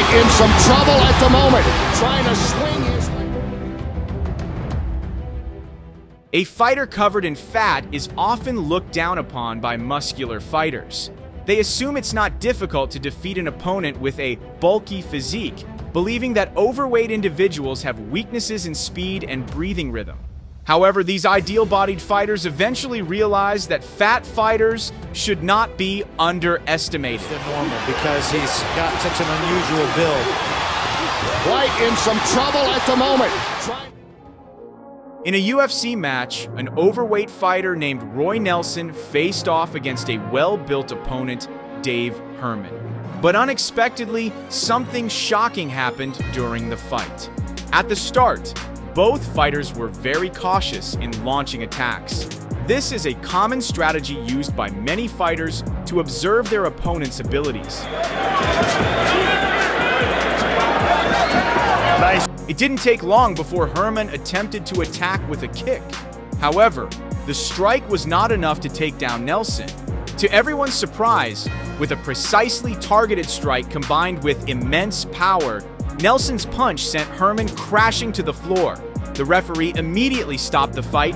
White in some trouble at the moment, trying to swing his... A fighter covered in fat is often looked down upon by muscular fighters. They assume it's not difficult to defeat an opponent with a bulky physique, believing that overweight individuals have weaknesses in speed and breathing rhythm. However, these ideal-bodied fighters eventually realize that fat fighters should not be underestimated. Than normal because he's got such an unusual build. White in some trouble at the moment. In a UFC match, an overweight fighter named Roy Nelson faced off against a well-built opponent, Dave Herman. But unexpectedly, something shocking happened during the fight. At the start, both fighters were very cautious in launching attacks. This is a common strategy used by many fighters to observe their opponent's abilities. Nice. It didn't take long before Herman attempted to attack with a kick. However, the strike was not enough to take down Nelson. To everyone's surprise, with a precisely targeted strike combined with immense power, Nelson's punch sent Herman crashing to the floor. The referee immediately stopped the fight.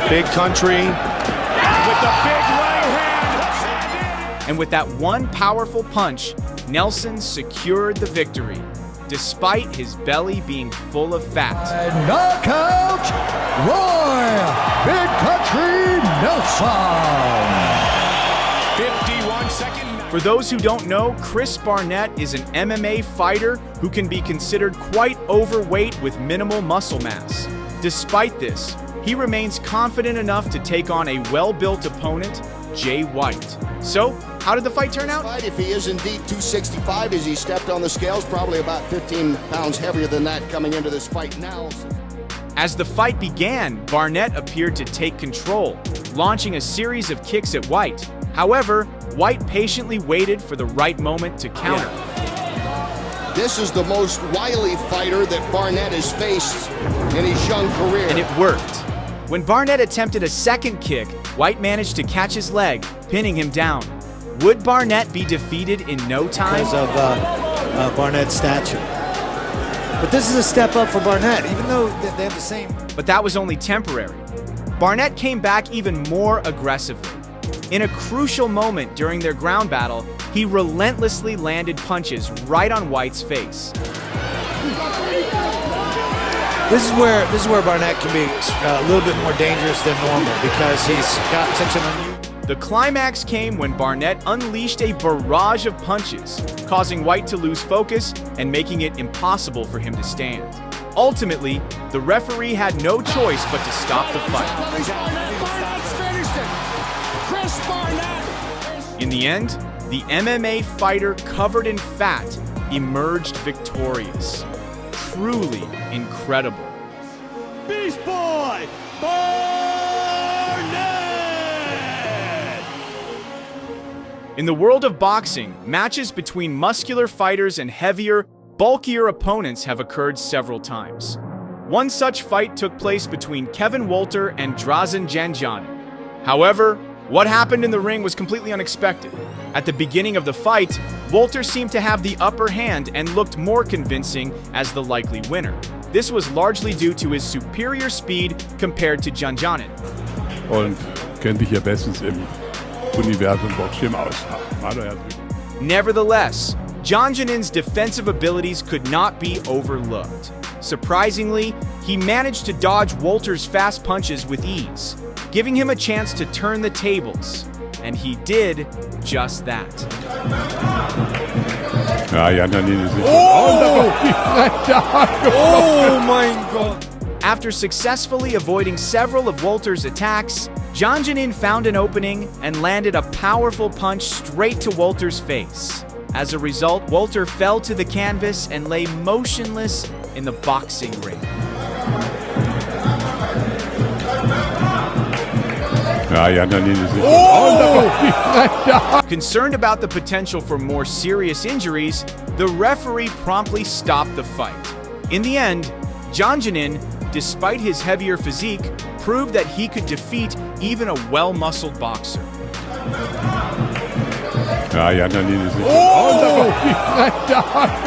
Big country. With the big right hand. And with that one powerful punch, Nelson secured the victory, despite his belly being full of fat. Knockout, Roy Big Country Nelson. 51-second. For those who don't know, Chris Barnett is an MMA fighter who can be considered quite overweight with minimal muscle mass. Despite this, he remains confident enough to take on a well-built opponent, Jay White. So, how did the fight turn out? If he is indeed 265 as he stepped on the scales, probably about 15 pounds heavier than that coming into this fight now. As the fight began, Barnett appeared to take control, launching a series of kicks at White. However, White patiently waited for the right moment to counter. This is the most wily fighter that Barnett has faced in his young career. And it worked. When Barnett attempted a second kick, White managed to catch his leg, pinning him down. Would Barnett be defeated in no time? Because of Barnett's stature. But this is a step up for Barnett, even though they have the same. But that was only temporary. Barnett came back even more aggressively. In a crucial moment during their ground battle, he relentlessly landed punches right on White's face. This is where Barnett can be a little bit more dangerous than normal because he's got such an unusual. The climax came when Barnett unleashed a barrage of punches, causing White to lose focus and making it impossible for him to stand. Ultimately, the referee had no choice but to stop the fight. In the end, the MMA fighter covered in fat emerged victorious. Truly incredible. Beast Boy! Barnett! In the world of boxing, matches between muscular fighters and heavier, bulkier opponents have occurred several times. One such fight took place between Kevin Walter and Drazen Janjani. However, what happened in the ring was completely unexpected. At the beginning of the fight, Walter seemed to have the upper hand and looked more convincing as the likely winner. This was largely due to his superior speed compared to Janjani. Und kennt dich ja bestens im Universum Boxschirm aus. Nevertheless, Janjanin's defensive abilities could not be overlooked. Surprisingly, he managed to dodge Walter's fast punches with ease, giving him a chance to turn the tables. And he did just that. Oh my God! After successfully avoiding several of Walter's attacks, Janjanin found an opening and landed a powerful punch straight to Walter's face. As a result, Walter fell to the canvas and lay motionless in the boxing ring. Concerned about the potential for more serious injuries, the referee promptly stopped the fight. In the end, Janjanin, despite his heavier physique, proved that he could defeat even a well-muscled boxer. Ja, die anderen Linie ist nicht.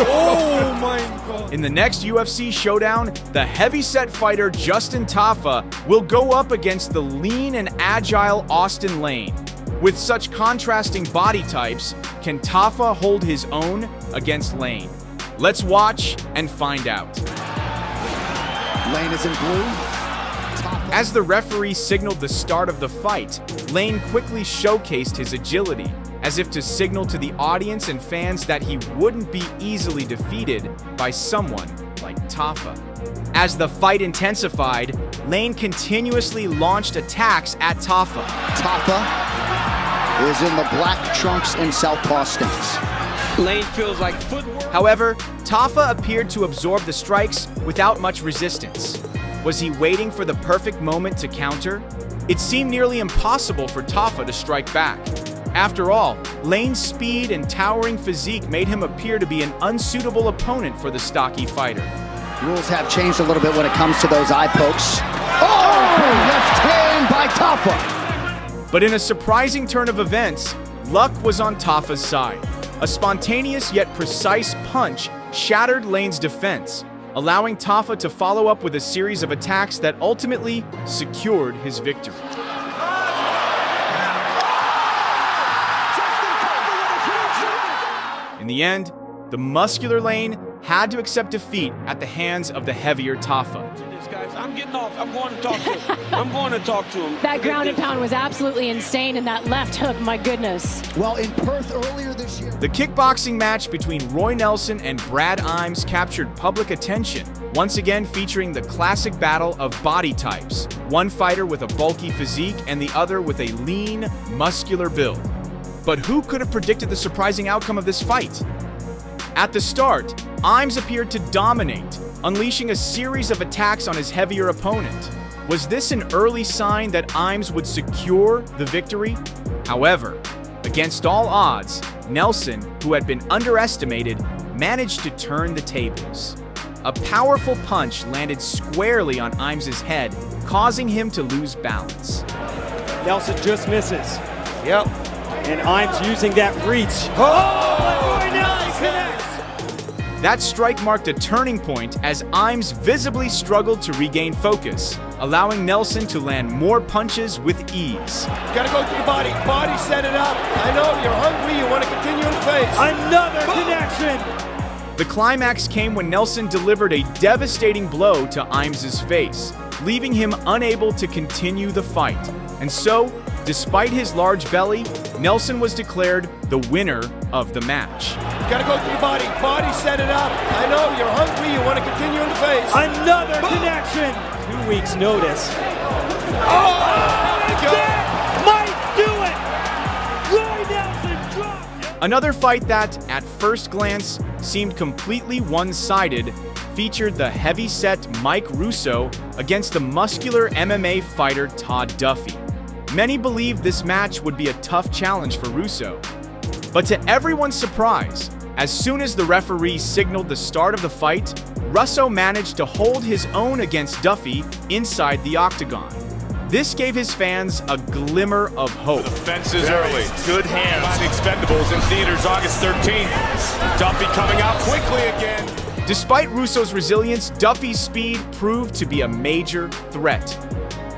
Oh mein Gott. In the next UFC showdown, the heavy-set fighter Justin Tafa will go up against the lean and agile Austin Lane. With such contrasting body types, can Tafa hold his own against Lane? Let's watch and find out. Lane is in blue. As the referee signaled the start of the fight, Lane quickly showcased his agility, as if to signal to the audience and fans that he wouldn't be easily defeated by someone like Tafa. As the fight intensified, Lane continuously launched attacks at Tafa. Tafa is in the black trunks and southpaw stance. Lane feels like footwork. However, Tafa appeared to absorb the strikes without much resistance. Was he waiting for the perfect moment to counter? It seemed nearly impossible for Tafa to strike back. After all, Lane's speed and towering physique made him appear to be an unsuitable opponent for the stocky fighter. Rules have changed a little bit when it comes to those eye pokes. Oh! Left hand by Tafa. But in a surprising turn of events, luck was on Tafa's side. A spontaneous yet precise punch shattered Lane's defense, allowing Tafa to follow up with a series of attacks that ultimately secured his victory. In the end, the muscular Lane had to accept defeat at the hands of the heavier Tafa. I'm getting off. I'm going to talk to him. I'm going to talk to him. That ground and pound was absolutely insane, and that left hook, my goodness. Well, in Perth earlier this year. The kickboxing match between Roy Nelson and Brad Imes captured public attention, once again featuring the classic battle of body types, one fighter with a bulky physique and the other with a lean, muscular build. But who could have predicted the surprising outcome of this fight? At the start, Imes appeared to dominate, unleashing a series of attacks on his heavier opponent. Was this an early sign that Imes would secure the victory? However, against all odds, Nelson, who had been underestimated, managed to turn the tables. A powerful punch landed squarely on Imes' head, causing him to lose balance. Nelson just misses. Yep. And Imes using that reach. Oh, and Roy Nelson connects. That strike marked a turning point as Imes visibly struggled to regain focus, allowing Nelson to land more punches with ease. Gotta go to the body. Body, set it up. I know you're hungry. You want to continue in the face. Another connection. The climax came when Nelson delivered a devastating blow to Imes' face, leaving him unable to continue the fight. And so, despite his large belly, Nelson was declared the winner of the match. Gotta go to the body. Body, set it up. I know you're hungry. You want to continue in the face. Another connection. 2 weeks notice. Oh, That might do it. Roy Nelson dropped. Another fight that, at first glance, seemed completely one-sided featured the heavy-set Mike Russo against the muscular MMA fighter Todd Duffy. Many believed this match would be a tough challenge for Russo. But to everyone's surprise, as soon as the referee signaled the start of the fight, Russo managed to hold his own against Duffy inside the octagon. This gave his fans a glimmer of hope. The fences early. Good hands. Expendables in theaters August 13th. Duffy coming out quickly again. Despite Russo's resilience, Duffy's speed proved to be a major threat.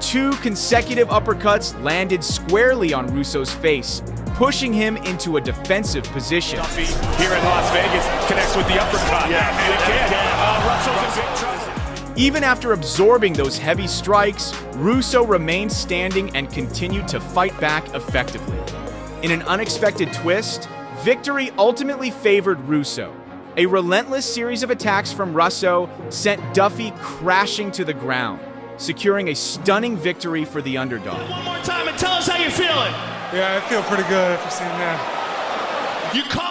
2 consecutive uppercuts landed squarely on Russo's face, pushing him into a defensive position. Duffy here in Las Vegas connects with the uppercut. Yeah, and again, Russo's in big trouble. Even after absorbing those heavy strikes, Russo remained standing and continued to fight back effectively. In an unexpected twist, victory ultimately favored Russo. A relentless series of attacks from Russo sent Duffy crashing to the ground, securing a stunning victory for the underdog. one more time and tell us how you're feeling. Yeah, I feel pretty good after seeing that. You caught